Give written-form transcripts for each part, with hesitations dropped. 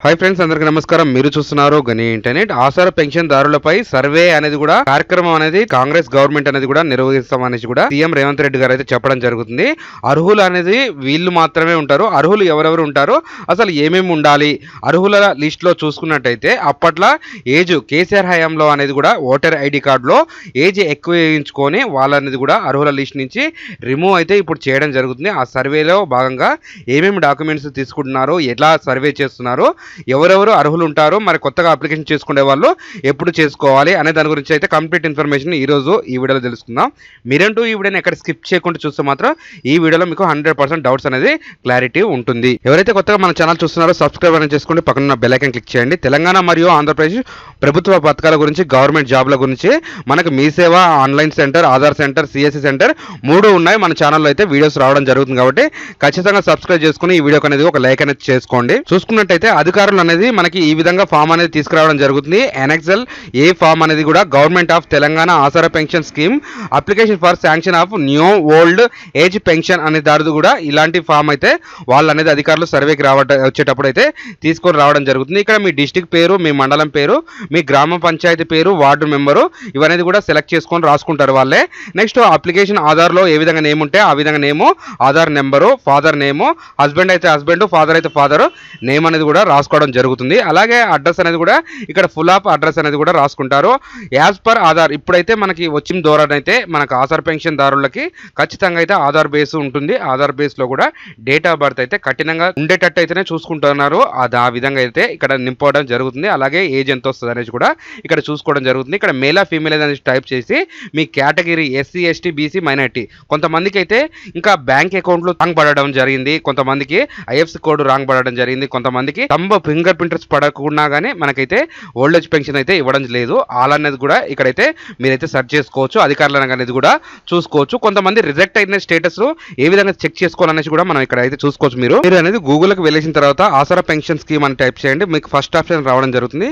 Hi friends, అందరికీ నమస్కారం. మీరు చూస్తున్నారు గని ఇంటర్నెట్. ఆసరా పెన్షన్ దారులపై సర్వే అనేది కూడా కార్యక్రమం అనేది కాంగ్రెస్ గవర్నమెంట్ అనేది కూడా నిర్వహిస్తామనేసి కూడా సీఎం రేవంత్ రెడ్డి గారు అయితే చెప్పడం జరుగుతుంది. అర్హులు అనేది వీళ్ళు మాత్రమే ఉంటారు. అర్హులు ఎవరెవరు ఉంటారో, అసలు ఏమేమి ఉండాలి, అర్హుల లిస్ట్ లో చూసుకున్నట్టయితే అప్పట్లో ఏజ్ కేసీఆర్ హయాంలో అనేది కూడా ఓటర్ ఐడి కార్డులో ఏజ్ ఎక్కువ వేయించుకొని వాళ్ళనేది కూడా అర్హుల లిస్ట్ నుంచి రిమూవ్ అయితే ఇప్పుడు చేయడం జరుగుతుంది. ఆ సర్వేలో భాగంగా ఏమేమి డాక్యుమెంట్స్ తీసుకుంటున్నారో, ఎలా సర్వే చేస్తున్నారో, ఎవరెవరు అర్హులు ఉంటారో, మరి కొత్తగా అప్లికేషన్ చేసుకునే వాళ్ళు ఎప్పుడు చేసుకోవాలి అనే దాని గురించి అయితే కంప్లీట్ ఇన్ఫర్మేషన్ ఈరోజు ఈ వీడియోలో తెలుసుకుందాం. మీరంటూ ఈ వీడియోని ఎక్కడ స్కిప్ చేయకుండా చూస్తే మాత్రం ఈ వీడియోలో మీకు 100% డౌట్స్ అనేది క్లారిటీ ఉంటుంది. ఎవరైతే కొత్తగా మన ఛానల్ చూస్తున్నారో సబ్స్క్రైబ్ అనేది చేసుకోండి, పక్కన బెల్ ఐకాన్ క్లిక్ చేయండి. తెలంగాణ మరియు ఆంధ్రప్రదేశ్ ప్రభుత్వ పథకాల గురించి, గవర్నమెంట్ జాబ్ల గురించి మనకు Mee Seva, online centre, Aadhaar centre, CSC centre 3 ఉన్నాయి. మన ఛానల్లో అయితే వీడియోస్ రావడం జరుగుతుంది కాబట్టి ఖచ్చితంగా సబ్స్క్రైబ్ చేసుకుని ఈ వీడియోకి అనేది ఒక లైక్ అనేది చేసుకోండి. చూసుకున్నట్టయితే అధికారులు అనేది మనకి ఈ విధంగా ఫామ్ అనేది తీసుకురావడం జరుగుతుంది. ఎన్ఎక్స్ఎల్ ఏ ఫామ్ అనేది కూడా government of Telangana Aasara pension scheme application for sanction of new old age pension అనే దారిది కూడా ఇలాంటి ఫామ్ అయితే వాళ్ళు అనేది అధికారులు సర్వేకి వచ్చేటప్పుడు అయితే తీసుకొని రావడం జరుగుతుంది. ఇక్కడ మీ డిస్టిక్ పేరు, మీ మండలం పేరు, మీ గ్రామ పంచాయతీ పేరు, వార్డు మెంబరు ఇవనేది కూడా సెలెక్ట్ చేసుకొని రాసుకుంటారు వాళ్ళే. నెక్స్ట్ అప్లికేషన్ ఆధార్లో ఏ విధంగా నేమ్ ఉంటే ఆ విధంగా name, Aadhaar number, father name, husband అయితే హస్బెండ్, ఫాదర్ అయితే ఫాదర్ నేమ్ అనేది కూడా రాసుకోవడం జరుగుతుంది. అలాగే అడ్రస్ అనేది కూడా ఇక్కడ ఫుల్ ఆఫ్ అడ్రస్ అనేది కూడా రాసుకుంటారు యాజ్ పర్ ఆధార్. ఇప్పుడైతే మనకి వచ్చిన ద్వారా అయితే మనకు ఆధార్ పెన్షన్ దారులకి ఖచ్చితంగా అయితే ఆధార్ బేస్ ఉంటుంది. ఆధార్ బేస్ లో కూడా డేట్ ఆఫ్ బర్త్ అయితే కఠినంగా ఉండేటట్టు అయితేనే చూసుకుంటున్నారు. ఆ విధంగా అయితే ఇక్కడ నింపడం జరుగుతుంది. అలాగే ఏజ్ ఎంత వస్తుంది అనేది కూడా ఇక్కడ చూసుకోవడం జరుగుతుంది. ఇక్కడ మేలా ఫీమేల్ అనేది టైప్ చేసి మీ category SC, ST, BC, minority, కొంతమందికి అయితే ఇంకా బ్యాంక్ అకౌంట్లు రాంగ్ పడడం జరిగింది, కొంతమందికి ఐఎఫ్సి కోడ్ రాంగ్ పడడం జరిగింది, కొంతమందికి ఫింగర్ ప్రింటర్స్ పడకుండా కానీ మనకైతే ఓల్డ్ ఏజ్ పెన్షన్ అయితే ఇవ్వడం లేదు. ఆల్ అనేది కూడా ఇక్కడైతే మీరైతే సెర్చ్ చేసుకోవచ్చు, అధికారులను అనేది కూడా చూసుకోవచ్చు. కొంతమంది రిజెక్ట్ అయిన స్టేటస్ ఏ విధంగా చెక్ చేసుకోవాలనేసి కూడా మనం ఇక్కడ అయితే చూసుకోవచ్చు. మీరు అనేది గూగుల్కి వెళ్ళేసిన తర్వాత ఆసరా పెన్షన్ స్కీమ్ అని టైప్ చేయండి. మీకు ఫస్ట్ ఆప్షన్ రావడం జరుగుతుంది.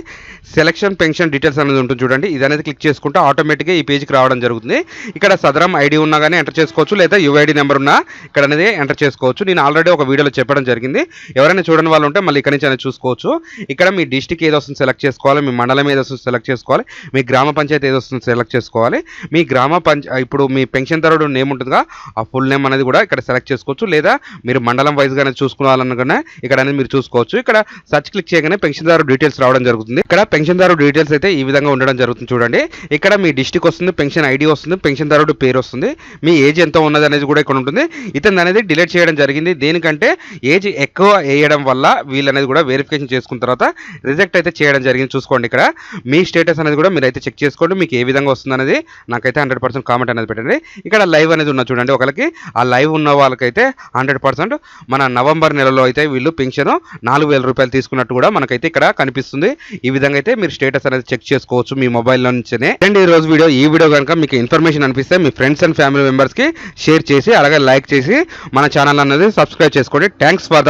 సెలక్షన్ పెన్షన్ డీటెయిల్స్ అనేది ఉంటుంది చూడండి. ఇది అనేది క్లిక్ చేసుకుంటే ఆటోమేటిక్గా ఈ పేజ్కి రావడం జరుగుతుంది. ఇక్కడ సదరం ఐడి ఉన్నా కానీ ఎంటర్ చేసుకోవచ్చు, లేదా యుఐడి నెంబర్ ఉన్నా ఇక్కడ అనేది ఎంటర్ చేసుకోవచ్చు. నేను ఆల్రెడీ ఒక వీడియోలో చెప్పడం జరిగింది. ఎవరైనా చూడని వాళ్ళు ఉంటే మళ్ళీ ఇక్కడ నుంచి అనేది చూసుకోవచ్చు. ఇక్కడ మీ డిస్టిక్ ఏదో వస్తుంది సెలెక్ట్ చేసుకోవాలి, మీ మండలం ఏదో వస్తుంది సెలెక్ట్ చేసుకోవాలి, మీ గ్రామ పంచాయతీ ఏదో వస్తుంది సెలెక్ట్ చేసుకోవాలి. మీ ఇప్పుడు మీ పెన్షన్ దారుడు నేమ్ ఉంటుందిగా ఆ ఫుల్ నేమ్ అనేది కూడా ఇక్కడ సెలెక్ట్ చేసుకోవచ్చు, లేదా మీరు మండలం వైజ్గా అనేది చూసుకోవాలనుకున్నా ఇక్కడ అనేది మీరు చూసుకోవచ్చు. ఇక్కడ సర్చ్ క్లిక్ చేయగానే పెన్షన్ దారు డీటెయిల్స్ రావడం జరుగుతుంది. ఇక్కడ పెన్షన్ దారు డీటెయిల్స్ అయితే ఈ విధంగా ఉండడం జరుగుతుంది చూడండి. ఇక్కడ మీ డిస్టిక్ వస్తుంది, పెన్షన్ ఐడి వస్తుంది, పెన్షన్ దారుడు పేరు వస్తుంది, మీ ఏజ్ ఎంత ఉన్నది అనేది కూడా ఇక్కడ ఉంటుంది. ఇతను అనేది డిలీట్ చేయడం జరిగింది. దేనికంటే ఏజ్ ఎక్కువ వేయడం వల్ల వీళ్ళు అనేది కూడా వెరిఫికేషన్ చేసుకున్న తర్వాత రిజెక్ట్ అయితే చేయడం జరిగింది. చూసుకోండి, ఇక్కడ మీ స్టేటస్ అనేది కూడా మీరైతే చెక్ చేసుకోండి, మీకు ఏ విధంగా వస్తుంది అనేది నాకైతే 100% కామెంట్ అనేది పెట్టండి. ఇక్కడ లైవ్ అనేది ఉన్న చూడండి, ఒకరికి ఆ లైవ్ ఉన్న వాళ్ళకైతే 100% మన నవంబర్ నెలలో అయితే వీళ్ళు పెన్షన్ 4,000 రూపాయలు తీసుకున్నట్టు కూడా మనకైతే ఇక్కడ కనిపిస్తుంది. ఈ విధంగా అయితే మీరు స్టేటస్ అనేది చెక్ చేసుకోవచ్చు మీ మొబైల్లో నుంచినే. అండ్ ఈ రోజు ఈ వీడియో కనుక మీకు ఇన్ఫర్మేషన్ అనిపిస్తే మీ ఫ్రెండ్స్ అండ్ ఫ్యామిలీ మెంబర్స్ కి షేర్ చేసి అలాగే లైక్ చేసి మన ఛానల్ అనేది సబ్స్క్రైబ్ చేసుకోండి. Thanks for the